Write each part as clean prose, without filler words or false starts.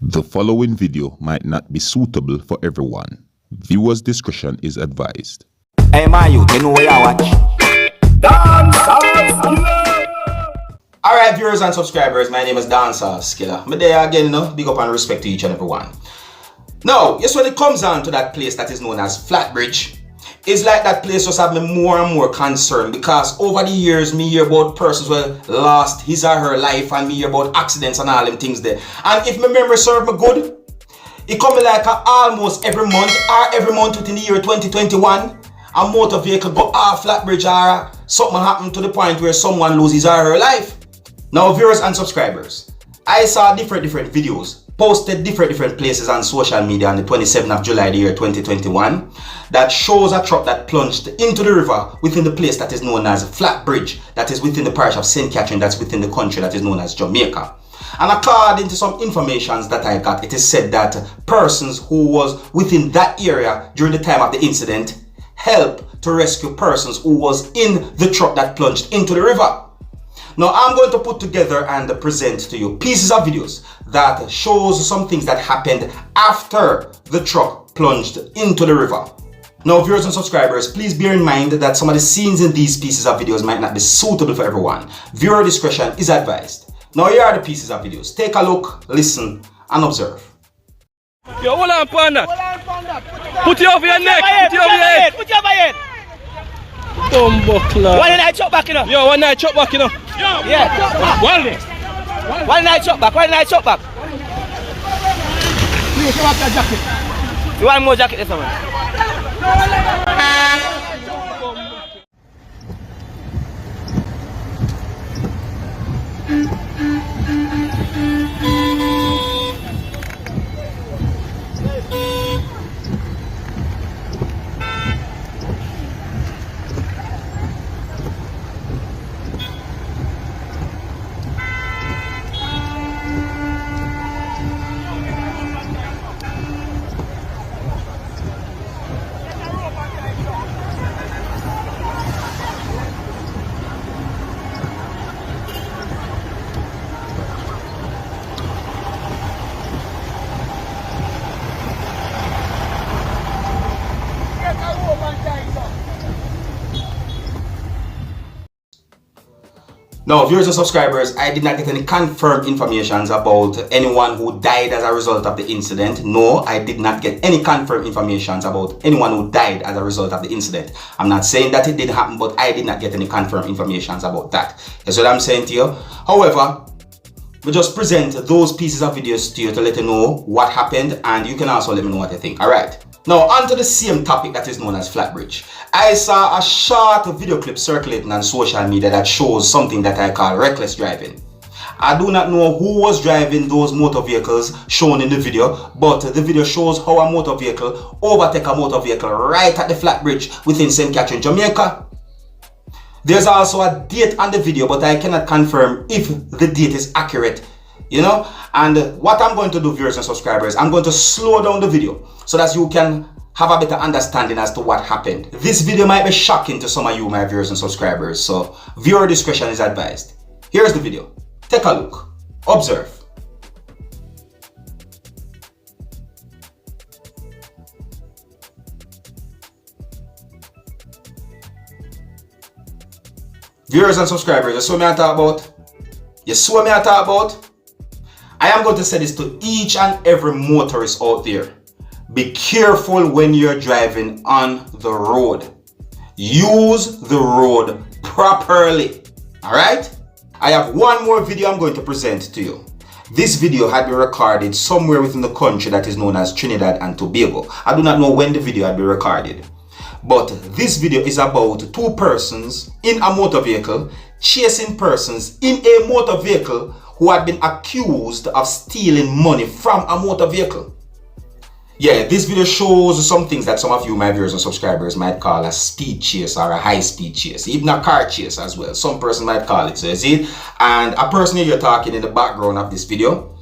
The following video might not be suitable for everyone. Viewers' discretion is advised. Hey man, you know where I watch? Dancehall skilla. Alright viewers and subscribers, my name is Dancehall skilla. I'm there again, big up and respect to each and every one. Now, yes, when it comes down to that place that is known as Flatbridge, it's like that place just have me more and more concerned because over the years, me hear about persons who lost his or her life and me hear about accidents and all them things there. And if my memory serve me good, it come like almost every month or every month within the year 2021, a motor vehicle go off Flatbridge or something happen to the point where someone loses his or her life. Now viewers and subscribers, I saw different videos posted different places on social media on the 27th of July the year 2021 that shows a truck that plunged into the river within the place that is known as Flatbridge, that is within the parish of St. Catherine, that's within the country that is known as Jamaica. And according to some information that I got, it is said that persons who was within that area during the time of the incident helped to rescue persons who was in the truck that plunged into the river. Now I'm going to put together and present to you pieces of videos that shows some things that happened after the truck plunged into the river. Now viewers and subscribers, please bear in mind that some of the scenes in these pieces of videos might not be suitable for everyone. Viewer discretion is advised. Now here are the pieces of videos. Take a look, listen and observe. Yo, hold on, panda. Put it over your neck. Put it over your head. Put it over your head. One night chop back, Yo, one night chop back, Yeah. One night chop back. One night chop back. You want more jacket, this one? Now viewers and subscribers, I did not get any confirmed information about anyone who died as a result of the incident. No, I did not get any confirmed information about anyone who died as a result of the incident. I'm not saying that it did happen, but I did not get any confirmed information about that. That's what I'm saying to you. However, we just present those pieces of videos to you to let you know what happened, and you can also let me know what you think. Alright. Now on to the same topic that is known as Flatbridge. I saw a short video clip circulating on social media that shows something that I call reckless driving. I do not know who was driving those motor vehicles shown in the video, but the video shows how a motor vehicle overtake a motor vehicle right at the Flatbridge within St. Catherine, Jamaica. There's also a date on the video, but I cannot confirm if the date is accurate, and what I'm going to do, viewers and subscribers, I'm going to slow down the video so that you can have a better understanding as to what happened. This video might be shocking to some of you, my viewers and subscribers, so viewer discretion is advised. Here's the video. Take a look. Observe. Viewers and subscribers, you saw me I talk about? You saw me I talk about? I am going to say this to each and every motorist out there. Be careful when you're driving on the road. Use the road properly. Alright? I have one more video I'm going to present to you. This video had been recorded somewhere within the country that is known as Trinidad and Tobago. I do not know when the video had been recorded. But this video is about two persons in a motor vehicle chasing persons in a motor vehicle who had been accused of stealing money from a motor vehicle. Yeah, this video shows some things that some of you, my viewers and subscribers, might call a speed chase or a high speed chase, even a car chase as well. Some person might call it, so you see it? And a person here you're talking in the background of this video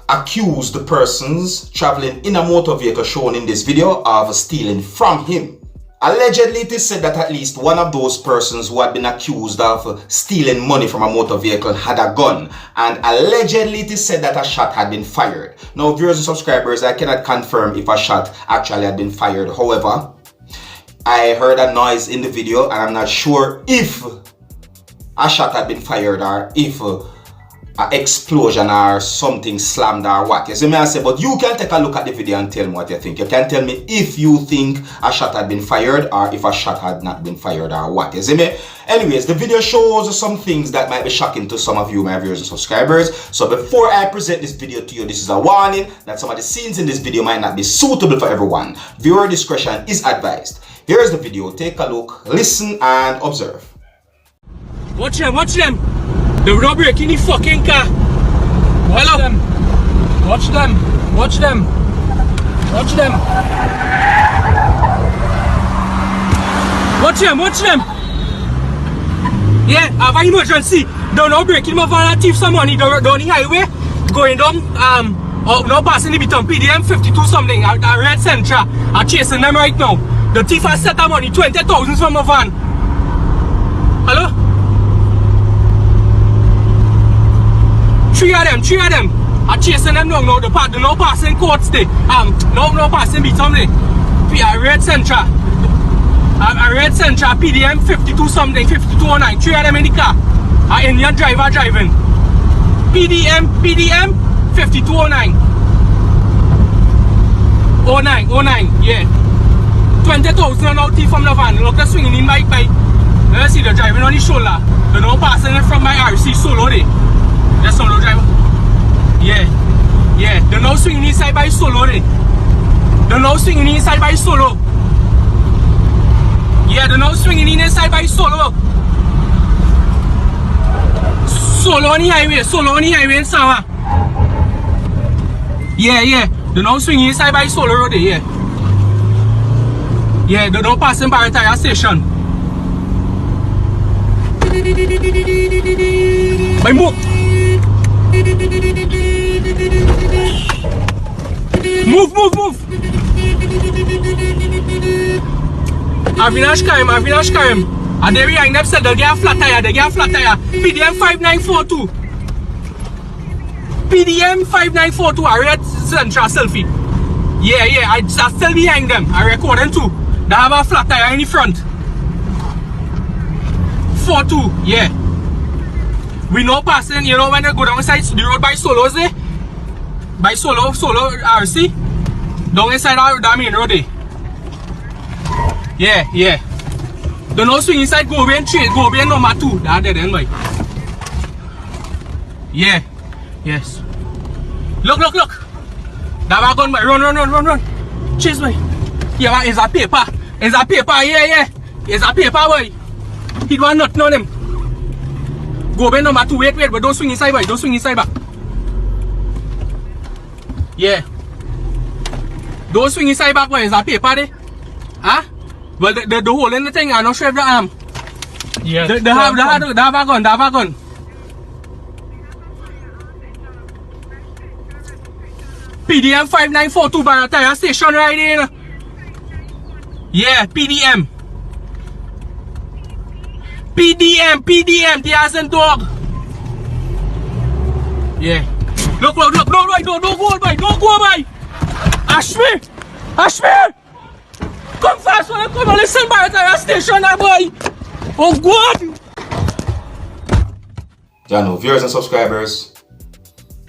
accused the persons traveling in a motor vehicle shown in this video of stealing from him. Allegedly, it is said that at least one of those persons who had been accused of stealing money from a motor vehicle had a gun, and allegedly it is said that a shot had been fired. Now, viewers and subscribers, I cannot confirm if a shot actually had been fired. However, I heard a noise in the video, and I'm not sure if a shot had been fired or if an explosion or something slammed or what. You see me, I say, but you can take a look at the video and tell me what you think. You can tell me if you think a shot had been fired or if a shot had not been fired or what. You see me? Anyways, the video shows some things that might be shocking to some of you, my viewers and subscribers. So before I present this video to you, this is a warning that some of the scenes in this video might not be suitable for everyone. Viewer discretion is advised. Here's the video. Take a look, listen, and observe. Watch them, watch them. They were not breaking the fucking car. Watch them. Watch them. Watch them. Watch them. Watch them. Watch them. Yeah, I have an emergency. They're not breaking my van and thief some money down the highway. Going down, now passing the Biton PDM 52 something. I Red Centra. I'm chasing them right now. The thief has set the money, 20,000 from my van. Hello? Three of them. I'm chasing them now. The no passing court stay. No passing beat something. Red Centra. A Red Centra PDM 52 something, 5209. Three of them in the car. An Indian driver driving. PDM 5209. 09, yeah. 20,000 out from the van. Look, they're swinging in my bike. Let's see the driving on the shoulder. The no passing from my RC solo there. The solo driver. Yeah. They're now swinging inside by solo there. They're now swinging inside by solo. Yeah, they're now swinging inside by solo. Solo on the highway in Sawa. Yeah. They're now swinging inside by solo road there, yeah. Yeah, they're now passing by a tire station. By move. Move. Avinash Karim. And they behind them said they get a flat tire. PDM 5942. PDM 5942. I read Central selfie. Yeah. I still behind them. I record them too. They have a flat tire in the front. 42. Yeah. We know passing, you know, when they go down inside the road by solos there. By solo RC. Down inside our main road there. Yeah. The no swing inside go away number 2. That dead end, boy. Yeah. Yes. Look. That wagon, boy. Run. Chase, boy. Yeah, it's a paper. Yeah. It's a paper, boy. He want nothing on him. Go away number 2. Wait, but don't swing inside, boy. Don't swing inside back. Yeah. Don't swing inside back, boy. It's a paper there. Huh? Well, the hole in the thing, I'm not sure if the arm. Yeah. They have a gun. PDM 5942 by a tire station right in. Yeah, PDM, the ass and dog. Yeah. Look, don't go by. Ashmi! Come fast, come on, listen by the station, boy. Oh, God. Viewers and subscribers,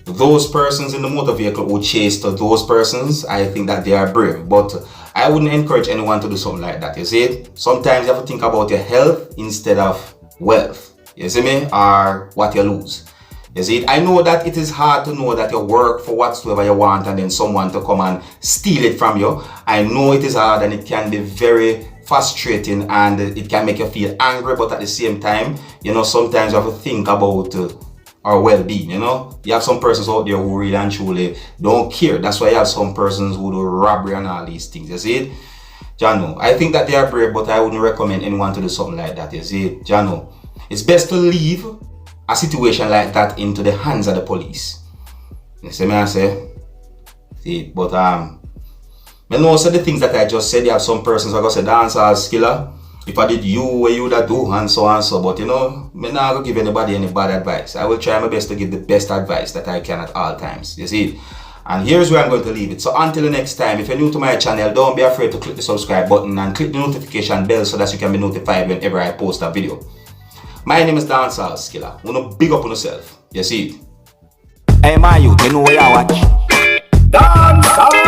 those persons in the motor vehicle who chased those persons, I think that they are brave. But I wouldn't encourage anyone to do something like that. You see it? Sometimes you have to think about your health instead of wealth. You see me? Or what you lose. You see it? I know that it is hard to know that you work for whatsoever you want and then someone to come and steal it from you. I know it is hard and it can be very frustrating and it can make you feel angry, but at the same time, you know, sometimes you have to think about our well-being, you know. You have some persons out there who really and truly don't care. That's why you have some persons who do robbery and all these things. You see it? Jano, I think that they are brave, but I wouldn't recommend anyone to do something like that. You see it? Jano, it's best to leave a situation like that into the hands of the police. You see me, I say? See, but I know some of the things that I just said, you have some persons who are going to say dancehall skilla. If I did you, what you would do, and so and so. But you know, I'm not going to give anybody any bad advice. I will try my best to give the best advice that I can at all times. You see? And here's where I'm going to leave it. So until the next time, if you're new to my channel, don't be afraid to click the subscribe button and click the notification bell so that you can be notified whenever I post a video. My name is Dancehall Skilla. Wanna big up on yourself. You see it? Hey, my youth, you know where you watch? Dancehall.